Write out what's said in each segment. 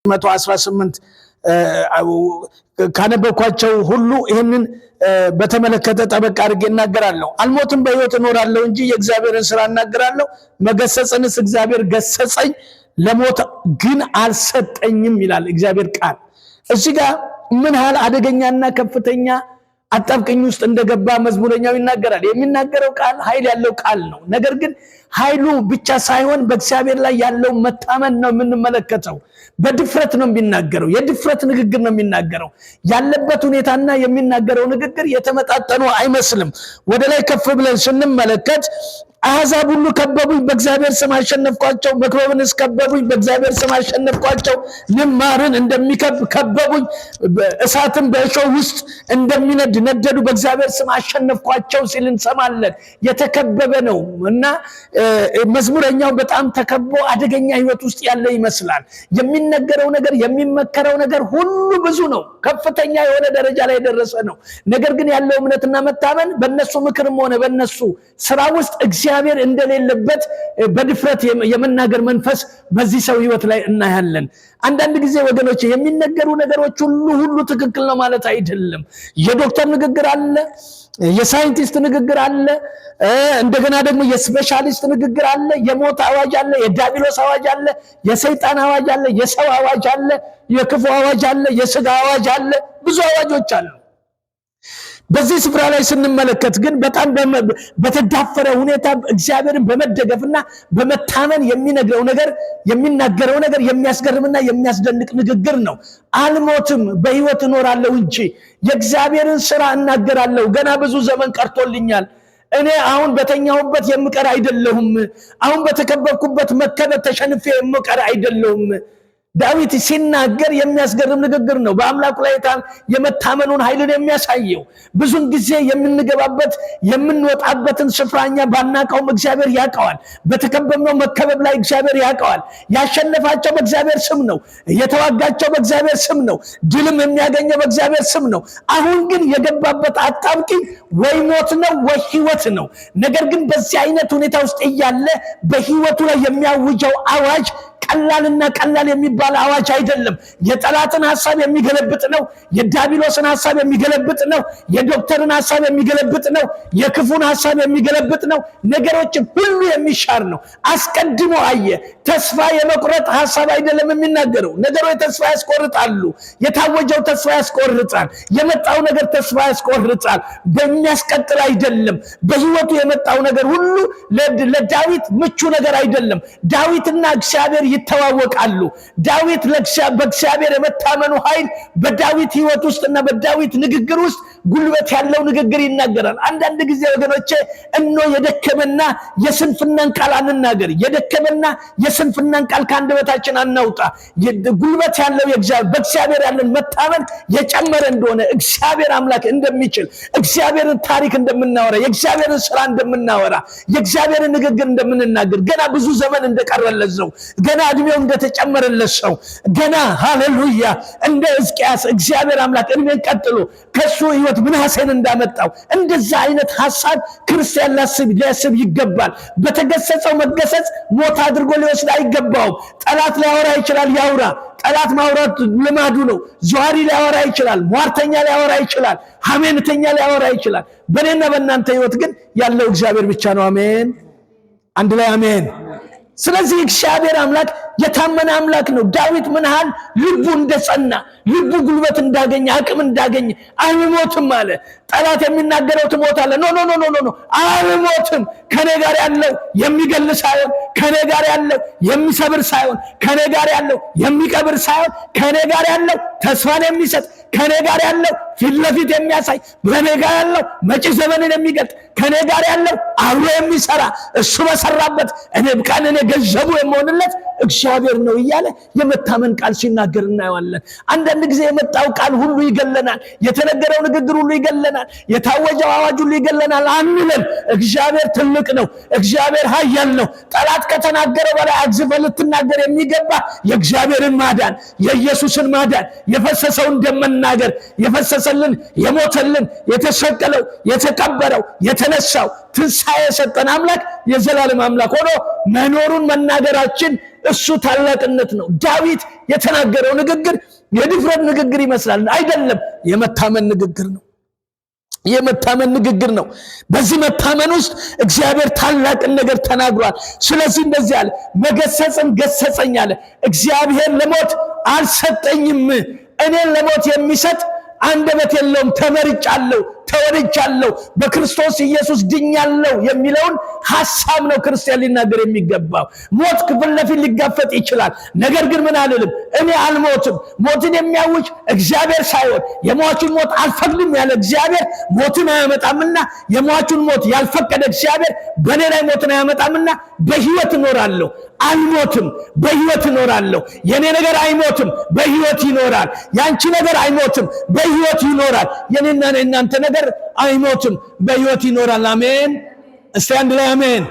118 ካነበብኳቸው ሁሉ ይሄንን በተመለከተ ጠበቅ አድርጌ እናገራለሁ። አልሞትም በሕይወት እኖራለሁ እንጂ የእግዚአብሔርን ሥራ እናገራለሁ። መገሰጽንስ እግዚአብሔር ገሰጸኝ፣ ለሞት ግን አልሰጠኝም ይላል እግዚአብሔር ቃል። እዚህ ጋር ምን ያህል አደገኛና ከፍተኛ አጣብቀኝ ውስጥ እንደገባ መዝሙረኛው ይናገራል። የሚናገረው ቃል ኃይል ያለው ቃል ነው። ነገር ግን ኃይሉ ብቻ ሳይሆን በእግዚአብሔር ላይ ያለው መታመን ነው የምንመለከተው። በድፍረት ነው የሚናገረው። የድፍረት ንግግር ነው የሚናገረው። ያለበት ሁኔታና የሚናገረው ንግግር የተመጣጠኑ አይመስልም። ወደ ላይ ከፍ ብለን ስንመለከት አሕዛብ ሁሉ ከበቡኝ፣ በእግዚአብሔር ስም አሸነፍኳቸው። መክበብንስ ከበቡኝ፣ በእግዚአብሔር ስም አሸነፍኳቸው። ንማርን እንደሚከብ ከበቡኝ፣ እሳትን በእሾህ ውስጥ እንደሚነድ ነደዱ፣ በእግዚአብሔር ስም አሸነፍኳቸው ሲል እንሰማለን። የተከበበ ነው እና መዝሙረኛው በጣም ተከቦ አደገኛ ህይወት ውስጥ ያለ ይመስላል። የሚነገረው ነገር የሚመከረው ነገር ሁሉ ብዙ ነው። ከፍተኛ የሆነ ደረጃ ላይ የደረሰ ነው። ነገር ግን ያለው እምነትና መታመን በእነሱ ምክርም ሆነ በእነሱ ስራ ውስጥ እግዚአብሔር እንደሌለበት በድፍረት የመናገር መንፈስ በዚህ ሰው ህይወት ላይ እናያለን። አንዳንድ ጊዜ ወገኖች የሚነገሩ ነገሮች ሁሉ ትክክል ነው ማለት አይደለም። የዶክተር ንግግር አለ፣ የሳይንቲስት ንግግር አለ፣ እንደገና ደግሞ የስፔሻሊስት ንግግር አለ፣ የሞት አዋጅ አለ፣ የዲያብሎስ አዋጅ አለ፣ የሰይጣን አዋጅ አለ፣ የሰው አዋጅ አለ፣ የክፉ አዋጅ አለ፣ የሥጋ አዋጅ አለ፣ ብዙ አዋጆች አሉ። በዚህ ስፍራ ላይ ስንመለከት ግን በጣም በተዳፈረ ሁኔታ እግዚአብሔርን በመደገፍና በመታመን የሚናገረው ነገር የሚያስገርምና የሚያስደንቅ ንግግር ነው። አልሞትም በሕይወት እኖራለሁ እንጂ የእግዚአብሔርን ሥራ እናገራለሁ። ገና ብዙ ዘመን ቀርቶልኛል። እኔ አሁን በተኛሁበት የምቀር አይደለሁም። አሁን በተከበብኩበት መከበብ ተሸንፌ የምቀር አይደለሁም። ዳዊት ሲናገር የሚያስገርም ንግግር ነው። በአምላኩ ላይ የመታመኑን ኃይልን የሚያሳየው ብዙን ጊዜ የምንገባበት የምንወጣበትን ስፍራኛ ባናቀውም እግዚአብሔር ያውቀዋል። በተከበብነው መከበብ ላይ እግዚአብሔር ያውቀዋል። ያሸነፋቸው በእግዚአብሔር ስም ነው። የተዋጋቸው በእግዚአብሔር ስም ነው። ድልም የሚያገኘው በእግዚአብሔር ስም ነው። አሁን ግን የገባበት አጣብቂኝ ወይ ሞት ነው ወይ ሕይወት ነው። ነገር ግን በዚህ አይነት ሁኔታ ውስጥ እያለ በሕይወቱ ላይ የሚያውጀው አዋጅ ቀላልና ቀላል የሚባል አዋጅ አይደለም። የጠላትን ሐሳብ የሚገለብጥ ነው። የዲያብሎስን ሐሳብ የሚገለብጥ ነው። የዶክተርን ሐሳብ የሚገለብጥ ነው። የክፉን ሐሳብ የሚገለብጥ ነው። ነገሮችን ሁሉ የሚሻር ነው። አስቀድሞ አየ። ተስፋ የመቁረጥ ሐሳብ አይደለም የሚናገረው። ነገሮች ተስፋ ያስቆርጣሉ። የታወጀው ተስፋ ያስቆርጣል። የመጣው ነገር ተስፋ ያስቆርጣል። በሚያስቀጥል አይደለም። በሕይወቱ የመጣው ነገር ሁሉ ለዳዊት ምቹ ነገር አይደለም። ዳዊትና እግዚአብሔር ይተዋወቃሉ። ዳዊት በእግዚአብሔር የመታመኑ ኃይል በዳዊት ህይወት ውስጥና በዳዊት ንግግር ውስጥ ጉልበት ያለው ንግግር ይናገራል። አንዳንድ ጊዜ ወገኖቼ የደከመና የስንፍናን ቃል አንናገር። የደከመና የስንፍናን ቃል ከአንደበታችን አናውጣ። ጉልበት ያለው በእግዚአብሔር ያለን መታመን የጨመረ እንደሆነ እግዚአብሔር አምላክ እንደሚችል፣ እግዚአብሔርን ታሪክ እንደምናወራ፣ የእግዚአብሔርን ስራ እንደምናወራ፣ የእግዚአብሔርን ንግግር እንደምንናገር፣ ገና ብዙ ዘመን እንደቀረለት ነው። ገና እድሜው እንደተጨመረለት ሰው ገና ሃሌሉያ እንደ ሕዝቅያስ እግዚአብሔር አምላክ እድሜን ቀጥሎ ከሱ ህይወት ምናሴን እንዳመጣው እንደዛ አይነት ሐሳብ ክርስቲያን ሊያስብ ይገባል። በተገሰጸው መገሰጽ ሞት አድርጎ ሊወስድ አይገባውም። ጠላት ሊያወራ ይችላል፣ ያውራ። ጠላት ማውራት ልማዱ ነው። ዘዋሪ ሊያወራ ይችላል፣ ሟርተኛ ሊያወራ ይችላል፣ ሐሜንተኛ ሊያወራ ይችላል። በእኔና በእናንተ ህይወት ግን ያለው እግዚአብሔር ብቻ ነው። አሜን። አንድ ላይ አሜን። ስለዚህ እግዚአብሔር አምላክ የታመነ አምላክ ነው። ዳዊት ምን ያህል ልቡ እንደጸና፣ ልቡ ጉልበት እንዳገኘ፣ አቅም እንዳገኘ አልሞትም አለ። ጠላት የሚናገረው ትሞታለህ፣ ኖ አልሞትም። ከኔ ጋር ያለው የሚገል ሳይሆን፣ ከኔ ጋር ያለው የሚሰብር ሳይሆን፣ ከኔ ጋር ያለው የሚቀብር ሳይሆን፣ ከኔ ጋር ያለው ተስፋን የሚሰጥ፣ ከኔ ጋር ያለው ፊት ለፊት የሚያሳይ፣ ከኔ ጋር ያለው መጪ ዘመንን የሚገልጥ፣ ከኔ ጋር ያለው አብሮ የሚሰራ፣ እሱ በሰራበት እኔ ገንዘቡ የምሆንለት እግዚአብሔር ነው እያለ የመታመን ቃል ሲናገር እናየዋለን። አንዳንድ ጊዜ የመጣው ቃል ሁሉ ይገለናል። የተነገረው ንግግር ሁሉ ይገለናል። የታወጀው አዋጅ ሁሉ ይገለናል አንልም። እግዚአብሔር ትልቅ ነው። እግዚአብሔር ኃያል ነው። ጠላት ከተናገረ በላይ አግዝፈ ልትናገር የሚገባ የእግዚአብሔርን ማዳን፣ የኢየሱስን ማዳን፣ የፈሰሰውን ደም መናገር፣ የደመሰሰልን የሞተልን የተሰቀለው የተቀበረው የተነሳው ትንሣኤ የሰጠን አምላክ የዘላለም አምላክ ሆኖ መኖሩን መናገራችን እሱ ታላቅነት ነው። ዳዊት የተናገረው ንግግር የድፍረት ንግግር ይመስላል፣ አይደለም። የመታመን ንግግር ነው። የመታመን ንግግር ነው። በዚህ መታመን ውስጥ እግዚአብሔር ታላቅን ነገር ተናግሯል። ስለዚህ እንደዚህ አለ፣ መገሰጽን ገሰጸኝ አለ። እግዚአብሔር ለሞት አልሰጠኝም። እኔን ለሞት የሚሰጥ አንደበት የለውም። ተመርጫለሁ፣ ተወልጃለሁ፣ በክርስቶስ ኢየሱስ ድኛለሁ የሚለውን ሐሳብ ነው ክርስቲያን ሊናገር የሚገባው። ሞት ክፍል ለፊት ሊጋፈጥ ይችላል። ነገር ግን ምን አልልም፣ እኔ አልሞትም። ሞትን የሚያውጅ እግዚአብሔር ሳይሆን የሟቹን ሞት አልፈቅድም ያለ እግዚአብሔር ሞትን አያመጣምና የሟቹን ሞት ያልፈቀደ እግዚአብሔር በእኔ ላይ ሞትን አያመጣምና በሕይወት እኖራለሁ። አልሞትም፣ በሕይወት እኖራለሁ። የኔ ነገር አይሞትም፣ በሕይወት ይኖራል። ያንቺ ነገር አይሞትም፣ በሕይወት ይኖራል። የኔና የናንተ ነገር አይሞትም፣ በሕይወት ይኖራል። አሜን። እስቲ አንድ ላይ አሜን።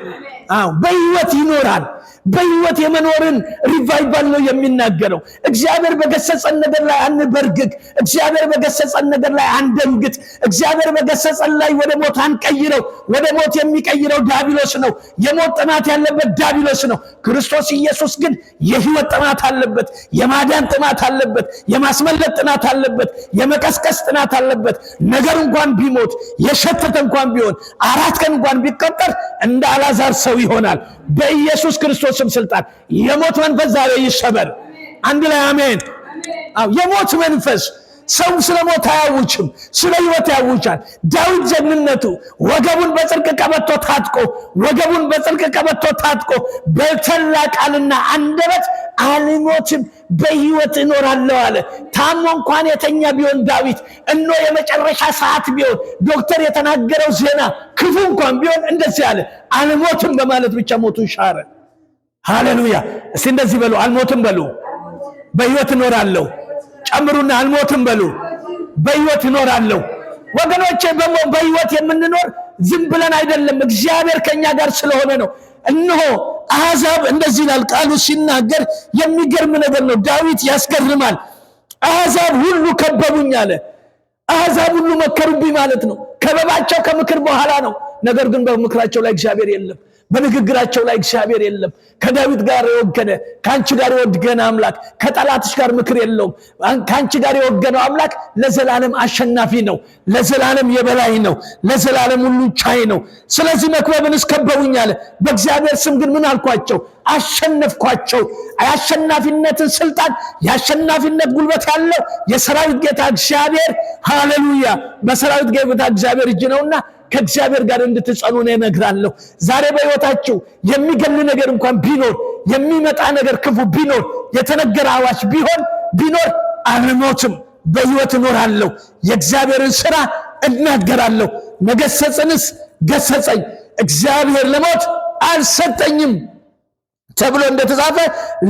አዎ፣ በሕይወት ይኖራል። በሕይወት የመኖርን ሪቫይቫል ነው የሚናገረው። እግዚአብሔር በገሰጸን ነገር ላይ አንበርግግ። እግዚአብሔር በገሰጸን ነገር ላይ አንደንግጥ። እግዚአብሔር በገሰጸን ላይ ወደ ሞት አንቀይረው። ወደ ሞት የሚቀይረው ዲያብሎስ ነው። የሞት ጥማት ያለበት ዲያብሎስ ነው። ክርስቶስ ኢየሱስ ግን የሕይወት ጥማት አለበት። የማዳን ጥማት አለበት። የማስመለጥ ጥማት አለበት። የመቀስቀስ ጥማት አለበት። ነገር እንኳን ቢሞት የሸተተ እንኳን ቢሆን 4 ቀን እንኳን ቢቀጠር እንደ አልዓዛር ሰው ይሆናል። በኢየሱስ ክርስቶስ ስልጣን የሞት መንፈስ ዛሬ ይሰበር። አንድ ላይ አሜን። አዎ፣ የሞት መንፈስ ሰው ስለ ሞት አያውጅም፣ ስለ ሕይወት ያውጃል። ዳዊት ጀግንነቱ ወገቡን በጽድቅ ቀበቶ ታጥቆ በተላ ቃልና አንደበት አልሞትም በሕይወት እኖራለሁ አለ። ታሞ እንኳን የተኛ ቢሆን ዳዊት እኖ የመጨረሻ ሰዓት ቢሆን ዶክተር የተናገረው ዜና ክፉ እንኳን ቢሆን እንደዚህ አለ፣ አልሞትም በማለት ብቻ ሞቱን ሻረ። ሃሌሉያ! እስቲ እንደዚህ በሉ፣ አልሞትም በሉ፣ በሕይወት እኖራለሁ። ጨምሩና አልሞትም በሉ፣ በሕይወት እኖራለሁ። ወገኖቼ በሕይወት የምንኖር ዝም ብለን አይደለም፣ እግዚአብሔር ከኛ ጋር ስለሆነ ነው። እነሆ አሕዛብ እንደዚህ ይላል ቃሉ ሲናገር፣ የሚገርም ነገር ነው። ዳዊት ያስገርማል። አሕዛብ ሁሉ ከበቡኝ አለ። አሕዛብ ሁሉ መከሩብኝ ማለት ነው። ከበባቸው ከምክር በኋላ ነው። ነገር ግን በምክራቸው ላይ እግዚአብሔር የለም። በንግግራቸው ላይ እግዚአብሔር የለም። ከዳዊት ጋር የወገነ ከአንቺ ጋር የወገነ አምላክ ከጠላትሽ ጋር ምክር የለውም። ከአንቺ ጋር የወገነው አምላክ ለዘላለም አሸናፊ ነው። ለዘላለም የበላይ ነው። ለዘላለም ሁሉን ቻይ ነው። ስለዚህ መክበብን እስከበቡኝ አለ። በእግዚአብሔር ስም ግን ምን አልኳቸው? አሸነፍኳቸው። የአሸናፊነትን ስልጣን የአሸናፊነት ጉልበት ያለው የሰራዊት ጌታ እግዚአብሔር ሃሌሉያ በሰራዊት ጌታ እግዚአብሔር እጅ ነውና ከእግዚአብሔር ጋር እንድትጸኑ ነው እነግራለሁ። ዛሬ በሕይወታችሁ የሚገል ነገር እንኳን ቢኖር፣ የሚመጣ ነገር ክፉ ቢኖር፣ የተነገረ አዋጅ ቢኖር አልሞትም፣ በሕይወት እኖራለሁ። የእግዚአብሔርን ሥራ እናገራለሁ። መገሰጽንስ ገሰጸኝ፣ እግዚአብሔር ለሞት አልሰጠኝም ተብሎ እንደተጻፈ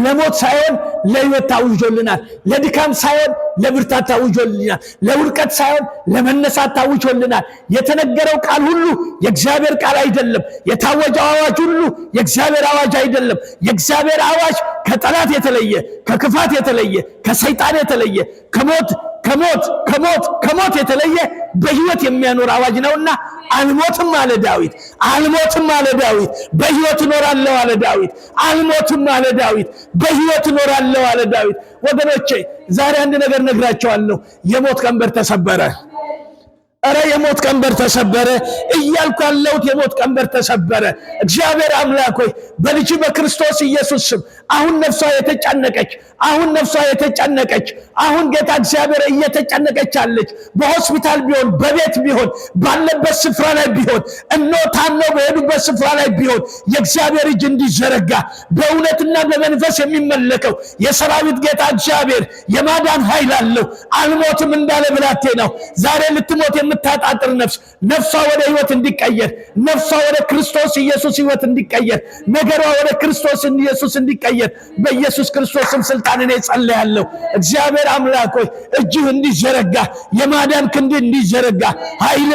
ለሞት ሳይሆን ለሕይወት ታውጆልናል። ለድካም ሳይሆን ለብርታት ታውጆልናል። ለውድቀት ሳይሆን ለመነሳት ታውጆልናል። የተነገረው ቃል ሁሉ የእግዚአብሔር ቃል አይደለም። የታወጀው አዋጅ ሁሉ የእግዚአብሔር አዋጅ አይደለም። የእግዚአብሔር አዋጅ ከጠላት የተለየ፣ ከክፋት የተለየ፣ ከሰይጣን የተለየ፣ ከሞት የተለየ በሕይወት የሚያኖር አዋጅ ነውና አልሞትም አለ ዳዊት። አልሞትም አለ ዳዊት። በሕይወት እኖራለሁ አለ ዳዊት። አልሞትም አለ ዳዊት። በሕይወት እኖራለሁ አለ ዳዊት። ወገኖቼ ዛሬ አንድ ነገር ነግራቸዋለሁ። የሞት ቀንበር ተሰበረ። እረ የሞት ቀንበር ተሰበረ እያልኩ ያለሁት የሞት ቀንበር ተሰበረ። እግዚአብሔር አምላክ ሆይ በልጅ በክርስቶስ ኢየሱስ ስም አሁን ነፍሷ የተጨነቀች አሁን ጌታ እግዚአብሔር እየተጨነቀች አለች። በሆስፒታል ቢሆን በቤት ቢሆን ባለበት ስፍራ ላይ ቢሆን ታመው በሄዱበት ስፍራ ላይ ቢሆን የእግዚአብሔር እጅ እንዲዘረጋ በእውነትና በመንፈስ የሚመለከው የሰራዊት ጌታ እግዚአብሔር የማዳን ኃይል አለው። አልሞትም እንዳለ ብላቴናው ዛሬ ልትሞት የምታጣጥር ነፍሷ ወደ ሕይወት እንዲቀየር፣ ነፍሷ ወደ ክርስቶስ ኢየሱስ ሕይወት እንዲቀየር፣ ነገሯ ወደ ክርስቶስ ኢየሱስ እንዲቀየር በኢየሱስ ክርስቶስም ስልጣን እኔ ጸልያለሁ። እግዚአብሔር አምላክ ሆይ እጅህ እንዲዘረጋ፣ የማዳን ክንድ እንዲዘረጋ፣ ኃይል